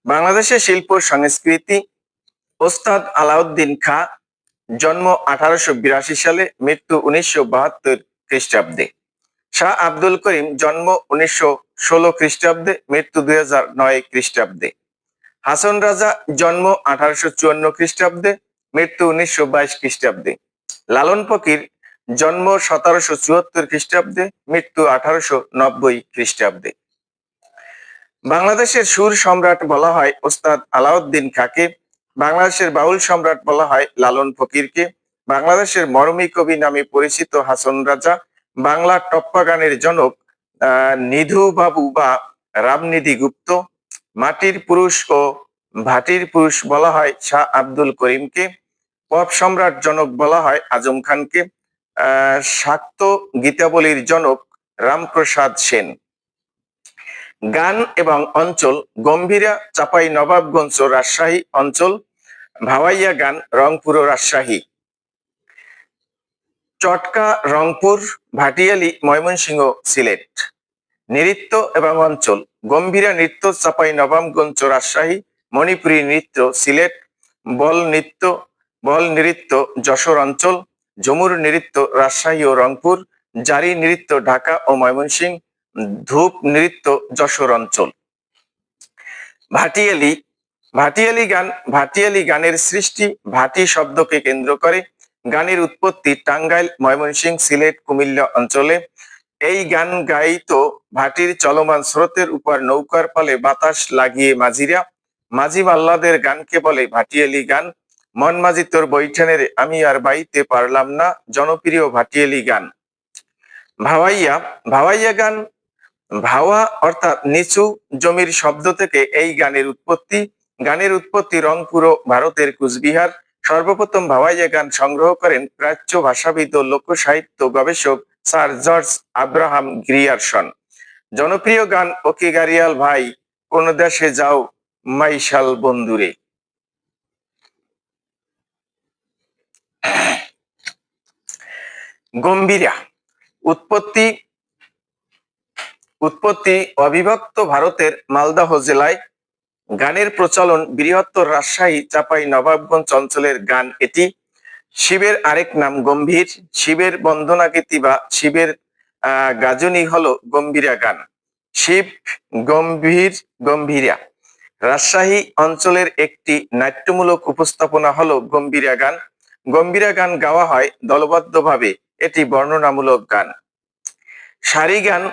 বাংলাদেশের শিল্প সংস্কৃতি। ওস্তাদ আলাউদ্দিন খাঁ, জন্ম 1882 সালে, মৃত্যু 1972 খ্রিস্টাব্দে। শাহ আব্দুল করিম, জন্ম 1916 খ্রিস্টাব্দে, মৃত্যু 2009 খ্রিস্টাব্দে। হাসন রাজা, জন্ম 1854 খ্রিস্টাব্দে, মৃত্যু 1922 খ্রিস্টাব্দে। লালন ফকির, জন্ম 1774 খ্রিস্টাব্দে, মৃত্যু 1890 খ্রিস্টাব্দে। বাংলাদেশের সুর সম্রাট বলা হয় ওস্তাদ আলাউদ্দিন খাঁকে। বাংলাদেশের বাউল সম্রাট বলা হয় লালন ফকিরকে। বাংলাদেশের মরমী কবি নামে পরিচিত হাসন রাজা। বাংলা টপ্পা গানের জনক নিধু বাবু বা রামনিধি গুপ্ত। মাটির পুরুষ ও ভাটির পুরুষ বলা হয় শাহ আব্দুল করিমকে। পপ সম্রাট জনক বলা হয় আজম খানকে। শাক্ত গীতাবলীর জনক রামপ্রসাদ সেন। গান এবং অঞ্চল: গম্ভীরা চাঁপাই নবাবগঞ্জ ও রাজশাহী অঞ্চল, ভাওয়াইয়া গান রংপুর ও রাজশাহী, চটকা রংপুর, ভাটিয়ালি ময়মনসিংহ সিলেট। নৃত্য এবং অঞ্চল: গম্ভীরা নৃত্য চাঁপাই নবাবগঞ্জ ও রাজশাহী, মণিপুরী নৃত্য সিলেট, বল নৃত্য যশোর অঞ্চল, ঝুমুর নৃত্য রাজশাহী ও রংপুর, জারি নৃত্য ঢাকা ও ময়মনসিংহ, ধূপ নৃত্য যশোর অঞ্চল। ভাটিয়ালি ভাটিয়ালি গানের সৃষ্টি ভাটি শব্দকে কেন্দ্র করে। গানের উৎপত্তি টাঙ্গাইল, ময়মনসিংহ, সিলেট, কুমিল্লা অঞ্চলে। এই গান গাইত ভাটির চলমান স্রোতের উপর নৌকার পালে বাতাস লাগিয়ে মাঝিরা। মাঝি মাল্লাদের গানকে বলে ভাটিয়ালি গান। মন মাঝি তোর বৈঠানের আমি আর বাইতে পারলাম না, জনপ্রিয় ভাটিয়ালি গান। ভাওয়াইয়া গান, ভাওয়া অর্থাৎ নিচু জমির শব্দ থেকে এই গানের উৎপত্তি। গানের উৎপত্তি রংপুর ও ভারতের কুচবিহার। সর্বপ্রথম ভাওয়াইয়া গান সংগ্রহ করেন প্রাচ্য ভাষাবিদ ও লোক সাহিত্য গবেষক স্যার জর্জ আব্রাহাম গ্রিয়ারসন। জনপ্রিয় গান ওকে গাড়িয়াল ভাই, কোন দেশে যাও মাইশাল বন্ধুরে। গম্ভীরা উৎপত্তি অবিভক্ত ভারতের মালদহ জেলায়। গানের প্রচলন বৃহত্তর রাজশাহী, চাঁপাই নবাবগঞ্জ অঞ্চলের গান এটি। শিবের আরেক নাম গম্ভীর। শিবের বন্দনা গীতি বা শিবের গাজনি হলো গম্ভীরা গান। শিব গম্ভীরা রাজশাহী অঞ্চলের একটি নাট্যমূলক উপস্থাপনা হলো গম্ভীরা গান। গম্ভীরা গান গাওয়া হয় দলবদ্ধভাবে, এটি বর্ণনামূলক গান। সারি গান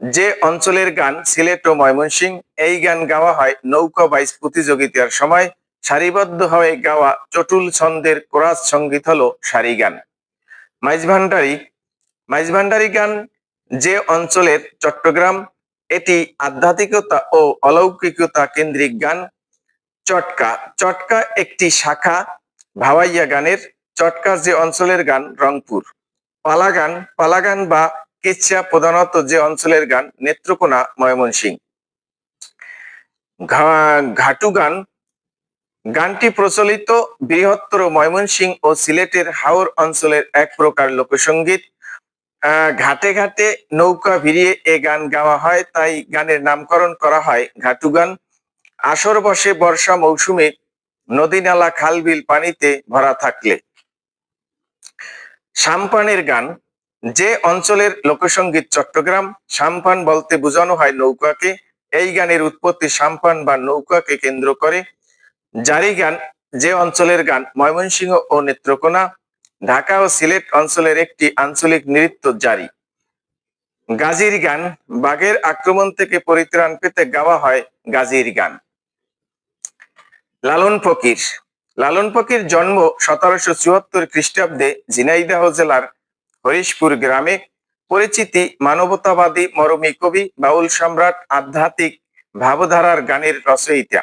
যে অঞ্চলের গান, সিলেট ও ময়মনসিংহ। এই গান গাওয়া হয় নৌকা বাইচ প্রতিযোগিতার সময়। সারিবদ্ধ হয়ে গাওয়া চটুল ছন্দের কোরাস সঙ্গীত হলো সারি গান। মাইজভান্ডারি গান যে অঞ্চলের, চট্টগ্রাম। এটি আধ্যাত্মিকতা ও অলৌকিকতা কেন্দ্রিক গান। চটকা একটি শাখা ভাওয়াইয়া গানের। চটকা যে অঞ্চলের গান, রংপুর। পালাগান বা কিচ্ছা প্রধানত যে অঞ্চলের গান, নেত্রকোনা, ময়মনসিংহ। ঘাটু গান, গানটি প্রচলিত বৃহত্তর ময়মনসিংহ ও সিলেটের হাওর অঞ্চলের এক প্রকার লোকসঙ্গীত। ঘাটে ঘাটে নৌকা ভিড়িয়ে এ গান গাওয়া হয়, তাই গানের নামকরণ করা হয় ঘাটু গান। আসর বসে বর্ষা মৌসুমে, নদী নালা খাল বিল পানিতে ভরা থাকলে। সাম্পানের গান যে অঞ্চলের লোকসঙ্গীত, চট্টগ্রাম। সাম্পান বলতে বোঝানো হয় নৌকাকে। এই গানের উৎপত্তি সাম্পান বা নৌকাকে কেন্দ্র করে। জারি গান যে অঞ্চলের গান, ময়মনসিংহ ও নেত্রকোনা। ঢাকা ও সিলেট অঞ্চলের একটি আঞ্চলিক নৃত্য জারি। গাজীর গান বাঘের আক্রমণ থেকে পরিত্রাণ পেতে গাওয়া হয় গাজীর গান। লালন ফকির জন্ম 1774 খ্রিস্টাব্দে ঝিনাইদহ জেলার হরিশপুর গ্রামে। পরিচিতি: মানবতাবাদী, মরমী কবি, বাউল সম্রাট, আধ্যাত্মিক ভাবধারার গানের রচয়িতা।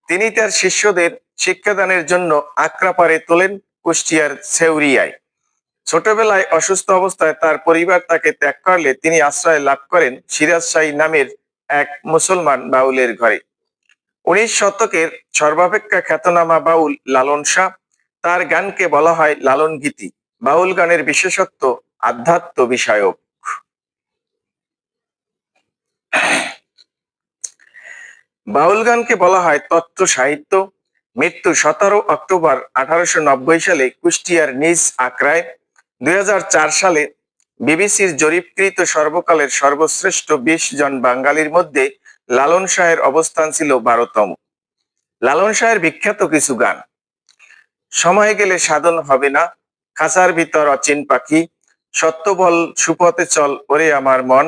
তিনি তার শিষ্যদের শিক্ষাদানের জন্য আক্রাপাড়ে তোলেন, কুষ্টিয়ার ছেউরিয়ায়। ছোটবেলায় অসুস্থ অবস্থায় তার পরিবার তাকে ত্যাগ করলে তিনি আশ্রয় লাভ করেন সিরাজ শাহী নামের এক মুসলমান বাউলের ঘরে। 19 শতকের সর্বাপেক্ষা খ্যাতনামা বাউল লালন শাহ। তার গানকে বলা হয় লালন গীতি। বাউল গানের বিশেষত্ব আধ্যাত্ম বিষয়ক। বাউল গানকে বলা হয় তত্ত্ব সাহিত্য। মৃত্যু 17 অক্টোবর 1890 সালে কুষ্টিয়ার নিজ আক্রায়। 2004 সালে বিবিসির জরিপকৃত সর্বকালের সর্বশ্রেষ্ঠ 20 জন বাঙালির মধ্যে লালন শাহের অবস্থান ছিল 12তম। লালন শাহের বিখ্যাত কিছু গান: সময় গেলে সাধন হবে না, খাঁচার ভিতর অচিন পাখি, সত্য বল সুপথে চল ওরে আমার মন,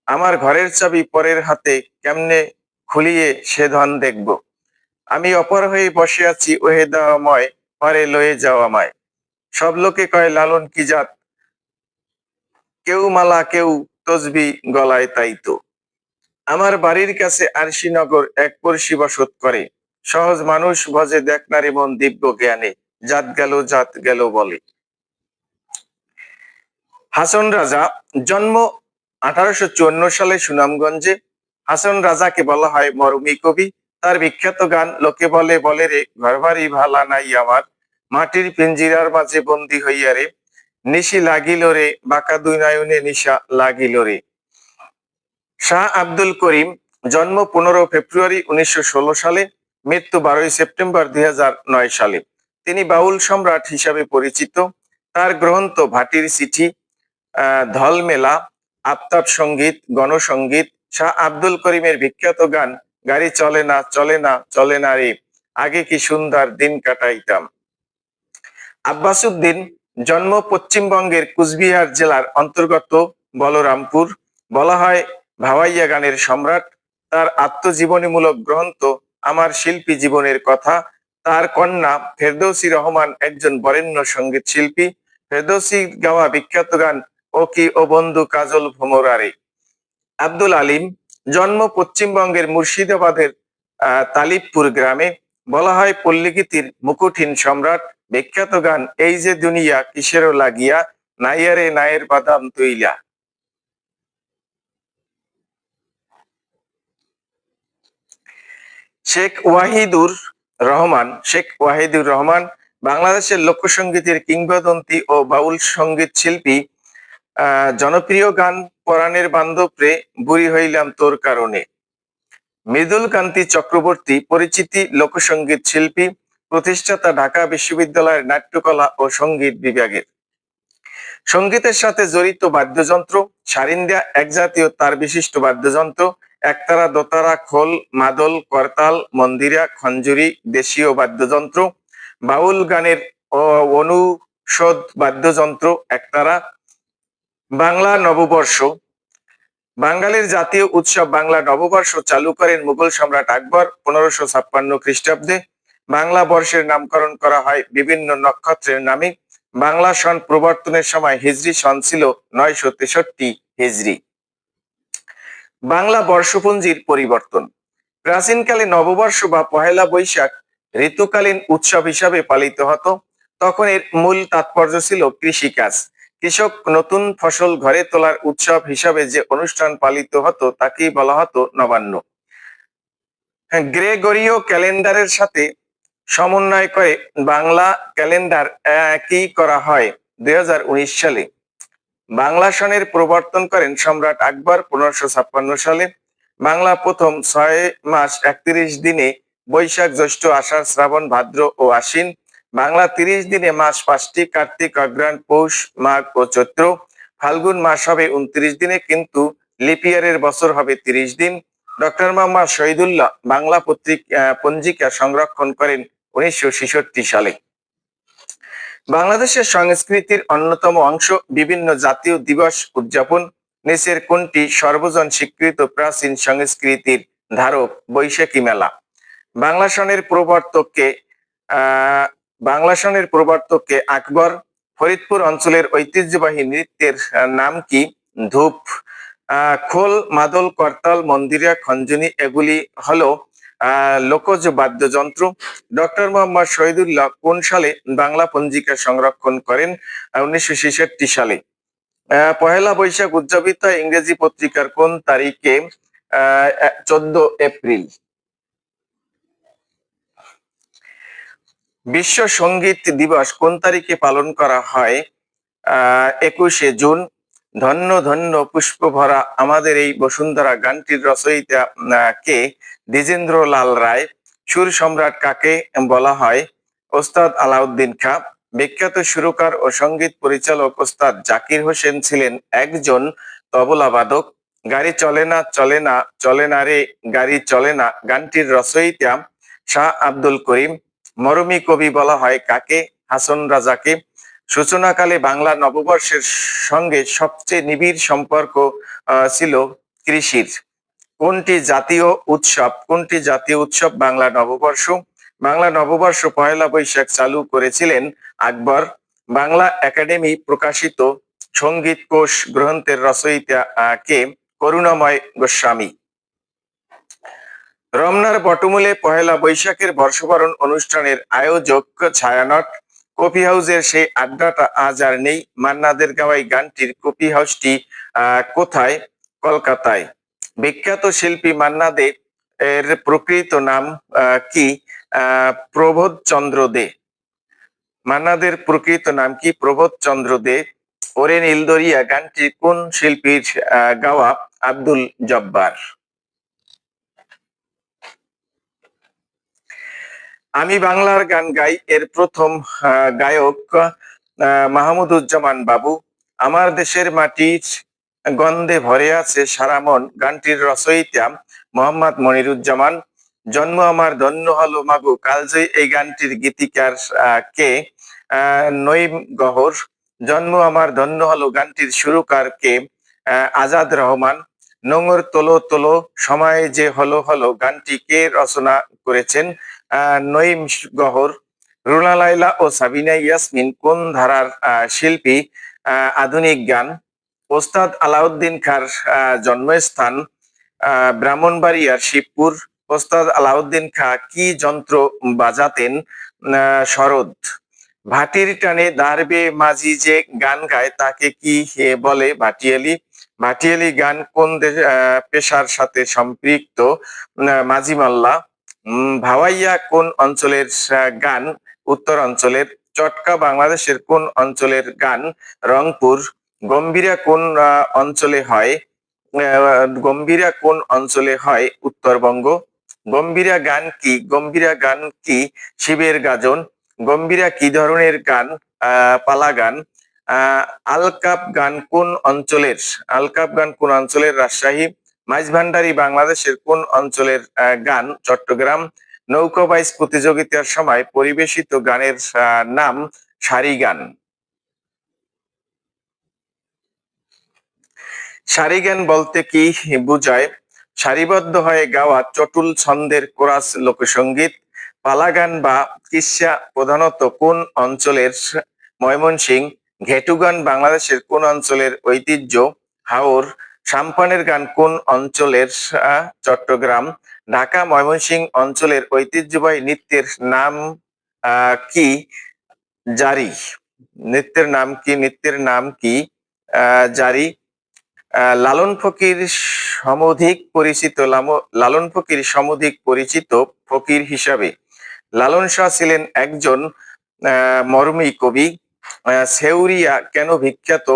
আমার ঘরের চাবি পরের হাতে কেমনে খুলিয়ে সে ধন দেখব, আমি অপর হয়ে বসে আছি ওহে দয়াময়, পরে লয়ে যাও আমায়, সব লোকে কয় লালন কি জাত, কেউ মালা কেউ তসবি গলায় তাই তো, আমার বাড়ির কাছে আরশিনগর এক পড়শি বসত করে, সহজ মানুষ ভজে দেখ নারী মন দিব্য জ্ঞানে, জাত গেল বলে। হাসন রাজা, জন্ম 1854 সালে সুনামগঞ্জে। হাসন রাজাকে বলা হয় মরমী কবি। তার বিখ্যাত গান লোকে বলে বলে রে ঘরবাড়ি ভালা নাই আমার, মাটির পিঞ্জিরার মাঝে বন্দি হইয়া রে, নিশি লাগিল রে বাঁকা দুই নয়নে নিশা লাগিল রে। শাহ আব্দুল করিম, জন্ম 15 ফেব্রুয়ারি 1916 সালে, মৃত্যু 12 সেপ্টেম্বর 2009 সালে। তিনি বাউল সম্রাট হিসাবে পরিচিত। তার গ্রন্থ ভাটির চিঠি, ধলমেলা, আফতাব সঙ্গীত, গণসঙ্গীত। শাহ আব্দুল করিমের বিখ্যাত গান গাড়ি চলে না চলে না চলে না রে, আগে কি সুন্দর দিন কাটাইতাম। আব্বাস উদ্দিন, জন্ম পশ্চিমবঙ্গের কুচবিহার জেলার অন্তর্গত বলরামপুর। বলা হয় ভাওয়াইয়া গানের সম্রাট। তার আত্মজীবনীমূলক গ্রন্থ আমার শিল্পী জীবনের কথা। তার কন্যা ফেরদৌসী রহমান একজন বরেণ্য সঙ্গীত শিল্পী। ফেরদৌসী গাওয়া বিখ্যাত গান ও কি ও বন্ধু কাজল ভোমরারে। আব্দুল আলিম, জন্ম পশ্চিমবঙ্গের মুর্শিদাবাদের তালিবপুর গ্রামে। বলা হয় পল্লীগীতির মুকুটহীন সম্রাট। বিখ্যাত গান এই যে দুনিয়া কিসেরও লাগিয়া, নাইয়ারে নায়ের বাদাম তৈলা। শেখ ওয়াহিদুর রহমান বাংলাদেশের লোকসঙ্গীতের কিংবদন্তি ও বাউল সঙ্গীত শিল্পী। জনপ্রিয় গান পরাণের বান্ধব রে, বুড়ি হইলাম তোর কারণে। মৃদুল কান্তি চক্রবর্তী, পরিচিতি লোকসঙ্গীত শিল্পী, প্রতিষ্ঠাতা ঢাকা বিশ্ববিদ্যালয়ের নাট্যকলা ও সঙ্গীত বিভাগের। সঙ্গীতের সাথে জড়িত বাদ্যযন্ত্র: সারিন্দা এক জাতীয় তার বিশিষ্ট বাদ্যযন্ত্র। একতারা, দোতারা, খোল, মাদল, করতাল, মন্দিরা, খঞ্জুরি দেশীয় বাদ্যযন্ত্র। বাউল গানের অনুষদ বাদ্যযন্ত্র একতারা। বাংলা নববর্ষ, বাঙালির জাতীয় উৎসব বাংলা নববর্ষ চালু করেন মুঘল সম্রাট আকবর 1556 খ্রিস্টাব্দে। বাংলা বর্ষের নামকরণ করা হয় বিভিন্ন নক্ষত্রের নামে। বাংলা সন প্রবর্তনের সময় হিজরি সন ছিল 963 হিজরি। বাংলা বর্ষপঞ্জির পরিবর্তন: প্রাচীনকালে নববর্ষ বা পহেলা বৈশাখ ঋতুকালীন উৎসব হিসাবে পালিত হতো। তখন এর মূল তাৎপর্য ছিল কৃষিকাজ। কৃষক নতুন ফসল ঘরে তোলার উৎসব হিসাবে যে অনুষ্ঠান পালিত হতো তাকেই বলা হতো নবান্ন। গ্রেগরীয় ক্যালেন্ডারের সাথে সমন্বয় করে বাংলা ক্যালেন্ডার একই করা হয় 2019 সালে। বাংলা সনের প্রবর্তন করেন সম্রাট আকবর 1556 সালে। বাংলা প্রথম 6 মাস 31 দিনে বৈশাখ, জ্যৈষ্ঠ, আষাঢ়, শ্রাবণ, ভাদ্র ও আশ্বিন। বাংলা 30 দিনে মাস 5টি: কার্তিক, অগ্রহায়ণ, পৌষ, মাঘ ও চৈত্র। ফাল্গুন মাস হবে 29 দিনে, কিন্তু লিপিয়ারের বছর হবে 30 দিন। ডক্টর মোহাম্মদ শহীদুল্লাহ বাংলা পঞ্জিকা সংরক্ষণ করেন 1966 সালে। বাংলাদেশের সংস্কৃতির অন্যতম অংশ বিভিন্ন জাতীয় দিবস উদযাপন। নিচের কোনটি সর্বজন স্বীকৃত প্রাচীন সংস্কৃতির ধারক? বৈশাখী মেলা। বাংলা সনের প্রবর্তককে আকবর। ফরিদপুর অঞ্চলের ঐতিহ্যবাহী নৃত্যের নাম কি? ধূপ। খোল, মাদল, করতাল, মন্দিরা, খঞ্জনি এগুলি হলো লোকজ বাদ্যযন্ত্র। ডক্টর মোহাম্মদ শহীদুল্লাহ কোন সালে বাংলা পঞ্জিকা সংরক্ষণ করেন? 1966 সালে। পহেলা বৈশাখ উদযাপিত হয় ইংরেজি পত্রিকার কোন তারিখে? 14 এপ্রিল। বিশ্ব সঙ্গীত দিবস কোন তারিখে পালন করা হয়? 21 জুন। ধন্য ধন্য পুষ্প ভরা আমাদের এই বসুন্ধরা গানটির রচয়িতা কে? দ্বিজেন্দ্রলাল রায়। সুর সম্রাট কাকে বলা হয়? ওস্তাদ আলাউদ্দিন খাঁ। বিখ্যাত সুরকার ও সঙ্গীত পরিচালক ওস্তাদ জাকির হোসেন ছিলেন একজন তবলাবাদক। গাড়ি চলে না চলে না চলে না রে গাড়ি চলে না গানটির রচয়িতা শাহ আব্দুল করিম। মরমী কবি বলা হয় কাকে? হাসন রাজাকে। সূচনাকালে বাংলা নববর্ষের সঙ্গে সবচেয়ে নিবিড় সম্পর্ক ছিল কৃষির। কোনটি জাতীয় উৎসব বাংলা নববর্ষ? বাংলা নববর্ষ পহেলা বৈশাখ চালু করেছিলেন আকবর। বাংলা একাডেমি প্রকাশিত সঙ্গীত কোষ গ্রন্থের রচয়িতা কে? করুণাময় গোস্বামী। রমনার বটমূলে পহেলা বৈশাখের বর্ষবরণ অনুষ্ঠানের আয়োজক ছায়ানট। কফি হাউসের সেই আড্ডাটা আজ আর নেই। মান্নাদের গাওয়াই গানটির কফি হাউসটি কোথায়? কলকাতায়। বিখ্যাত শিল্পী মান্না দে এর প্রকৃত নাম কি? প্রবোধ চন্দ্র দে। মান্নাদের প্রকৃত নাম কি? প্রবোধ চন্দ্র দে। ওরে নীলদরিয়া গানটি কোন শিল্পীর গাওয়া? আব্দুল জব্বার। আমি বাংলার গান গাই এর প্রথম গায়ক মাহমুদুজ্জামান বাবু। আমার দেশের মাটির গন্ধে ভরে আছে সারা মন গানটির রচয়িতা মোহাম্মদ মনিরুজ্জামান। জন্ম আমার ধন্য হলো মাগো কালজয়ী এই গানটির গীতিকার কে? নঈম গহর। জন্ম আমার ধন্য হলো গানটির সুরকার কে? আজাদ রহমান। নোঙর তোলো তোলো সময় যে হলো হলো গানটি কে রচনা করেছেন? নঈম গহর। রুনা লায়লা ও সাবিনা ইয়াসমিন কোন ধারার শিল্পী? আধুনিক গান। ওস্তাদ আলাউদ্দিন খাঁর জন্মস্থান ব্রাহ্মণবাড়িয়ার শিবপুর। ওস্তাদ আলাউদ্দিন খাঁ কি যন্ত্র বাজাতেন? সরোদ। ভাটির টানে দাঁড়বে মাঝি যে গান গায় তাকে কি বলে? ভাটিয়ালি। ভাটিয়ালি গান কোন পেশার সাথে সম্পৃক্ত? মাঝি মাল্লা। ভাওয়াইয়া কোন অঞ্চলের গান? উত্তর অঞ্চলের। চটকা বাংলাদেশের কোন অঞ্চলের গান? রংপুর। গম্ভীরা কোন অঞ্চলে হয়? গম্ভীরা কোন অঞ্চলে হয়? উত্তরবঙ্গ। গম্ভীরা গান কি? গম্ভীরা গান কি? শিবের গাজন। গম্ভীরা কি ধরনের গান? পালা গান। আলকাপ গান কোন অঞ্চলের? আলকাপ গান কোন অঞ্চলের? রাজশাহী। মাইজভান্ডারি বাংলাদেশের কোন অঞ্চলের গান? চট্টগ্রাম। নৌকাবাইজ প্রতিযোগিতার সময় পরিবেশিত গানের নাম? সারি গান। সারি গান বলতে কি বোঝায়? সারিবদ্ধ হয়ে গাওয়া চটুল ছন্দের কোরাস লোকসঙ্গীত। পালা গান বা কিস্সা প্রধানত কোন অঞ্চলের? ময়মনসিংহ। ঘেটু গান বাংলাদেশের কোন অঞ্চলের ঐতিহ্য? হাওর। সাম্পানের গান কোন অঞ্চলের? চট্টগ্রাম। ঢাকা ময়মনসিংহ অঞ্চলের ঐতিহ্যবাহী নৃত্যের নাম কি? জারি। নৃত্যের নাম কি? জারি। লালন ফকির সমধিক পরিচিত ফকির হিসাবে লালন শাহ ছিলেন একজন মরমী কবি। সেউরিয়া কেন বিখ্যাত?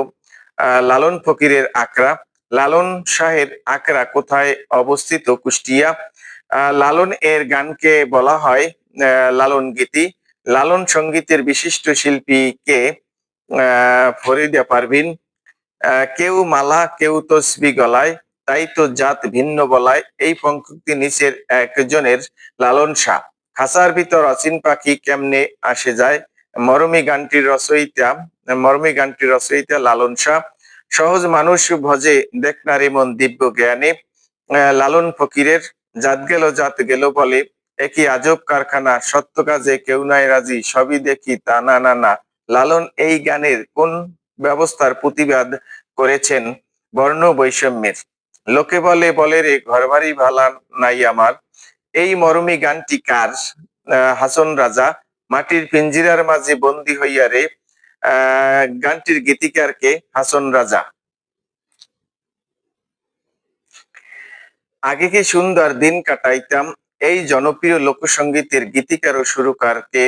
লালন ফকিরের আকরা। লালন শাহের আকরা কোথায় অবস্থিত? কুষ্টিয়া। লালন এর গানকে বলা হয় লালন গীতি। লালন সঙ্গীতের বিশিষ্ট শিল্পী কে? ফরিদা পারভিন। কেউ মালা কেউ তসবি গলায় তাই তো জাত ভিন্ন বলায় এই পঙ্ক্তি নিচের একজনের। লালন শাহ। খাঁচার ভিতর অচিন পাখি কেমনে আসে যায়? মরমী গানটির রচয়িতা লালন শাহ। সহজ মানুষ ভজে দেখ নারী মন দিব্য জ্ঞানে। লালন ফকিরের। জাত গেল বলে একই আজব কারখানা সত্য কাজে কেউ নাই রাজি সবই দেখি তা না না না। লালন এই গানের কোন ব্যবস্থার প্রতিবাদ করেছেন? বর্ণ বৈষম্যের। লোকে বলে বলে রে ঘরবাড়ি ভালা নাই আমার। এই মরমী গানটি কার? হাসন রাজা। মাটির পিঞ্জিরার মাঝে বন্দী হইয়া রে গানটির গীতিকার কে? হাসন রাজা। আগে কি সুন্দর দিন কাটাইতাম এই জনপ্রিয় লোকসঙ্গীতের গীতিকার ও সুরকার কে?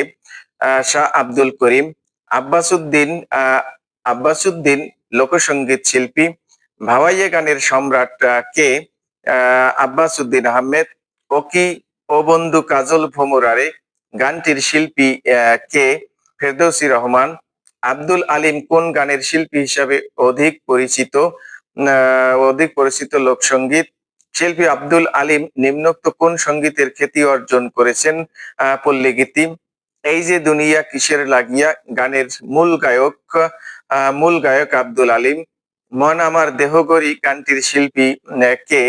শাহ আব্দুল করিম। আব্বাসুদ্দিন লোকসঙ্গীত শিল্পী। ভাওয়াইয়া গানের সম্রাট কে? আব্বাস উদ্দিন আহমেদ। ও কি ও বন্ধু কাজল ভোমরারে গানটির শিল্পী কে? ফেরদৌসী রহমান। আব্দুল আলিম কোন গানের শিল্পী হিসাবে অধিক পরিচিত লোকসঙ্গীত শিল্পী আব্দুল আলিম নিম্নোক্ত কোন সঙ্গীতের খ্যাতি অর্জন করেছেন? পল্লীগীতি। এই যে দুনিয়া কিসের লাগিয়া গানের মূল গায়ক আব্দুল আলিম। মন আমার দেহগড়ি গানটির শিল্পী কে?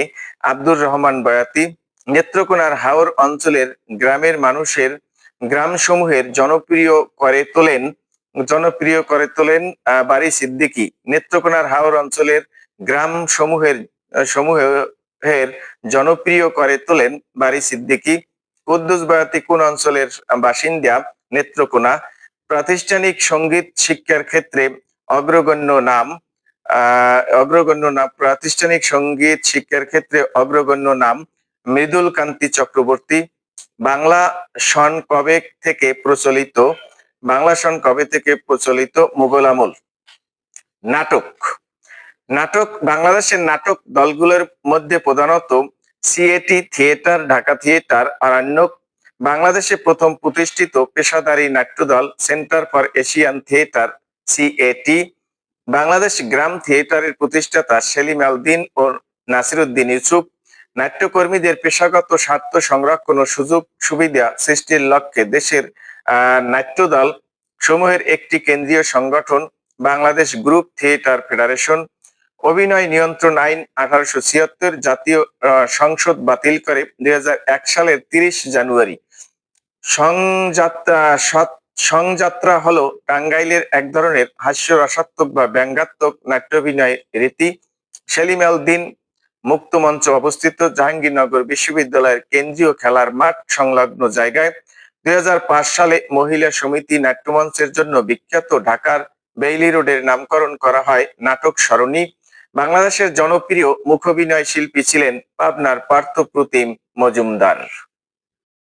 আব্দুর রহমান বয়াতি। নেত্রকোনার হাওর অঞ্চলের গ্রামের মানুষের গ্রামসমূহের জনপ্রিয় করে তোলেন বারী সিদ্দিকী। নেত্রকোনার হাওর অঞ্চলের গ্রাম সমূহের জনপ্রিয় করে তোলেন বারী সিদ্দিকী। কুদ্দুস বয়াতি কোন অঞ্চলের বাসিন্দা? নেত্রকোনা। প্রাতিষ্ঠানিক সঙ্গীত শিক্ষার ক্ষেত্রে অগ্রগণ্য নাম। প্রাতিষ্ঠানিক সঙ্গীত শিক্ষার ক্ষেত্রে অগ্রগণ্য নাম মৃদুল কান্তি চক্রবর্তী। বাংলা সন কবে থেকে প্রচলিত? মুঘল আমল। নাটক বাংলাদেশের নাটক দলগুলোর মধ্যে প্রধানত CAT theatre, Dhaka theatre, Aranyak. বাংলাদেশে প্রথম প্রতিষ্ঠিত পেশাদারী নাট্যদল centre for Asian theatre, CAT. Bangladesh Gram থিয়েটারের প্রতিষ্ঠাতা সেলিম আল দীন ও নাসির উদ্দিন ইউসুফ। নাট্যকর্মীদের পেশাগত স্বার্থ সংরক্ষণ ও সুযোগ সুবিধা সৃষ্টির লক্ষ্যে দেশের নাট্যদল সমূহের একটি কেন্দ্রীয় সংগঠন বাংলাদেশ গ্রুপ থিয়েটার ফেডারেশন। অভিনয় নিয়ন্ত্রণ আইন 1876 জাতীয় সংসদ বাতিল করে 2001 সালের 30 জানুয়ারি। সংযাত্রা হলো টাঙ্গাইলের এক ধরনের হাস্যরসাত্মক বা ব্যঙ্গাত্মক নাট্যাভিনয় রীতি। সেলিম আল দীন মুক্ত মঞ্চ অবস্থিত জাহাঙ্গীরনগর বিশ্ববিদ্যালয়ের কেন্দ্রীয় খেলার মাঠ সংলগ্ন জায়গায়। 2005 সালে মহিলা সমিতি নাট্যমঞ্চের জন্য বিখ্যাত ঢাকার বেইলি রোডের নামকরণ করা হয় নাটক সরণি। বাংলাদেশের জনপ্রিয় মুখাভিনয় শিল্পী ছিলেন পাবনার পার্থ প্রতিম মজুমদার।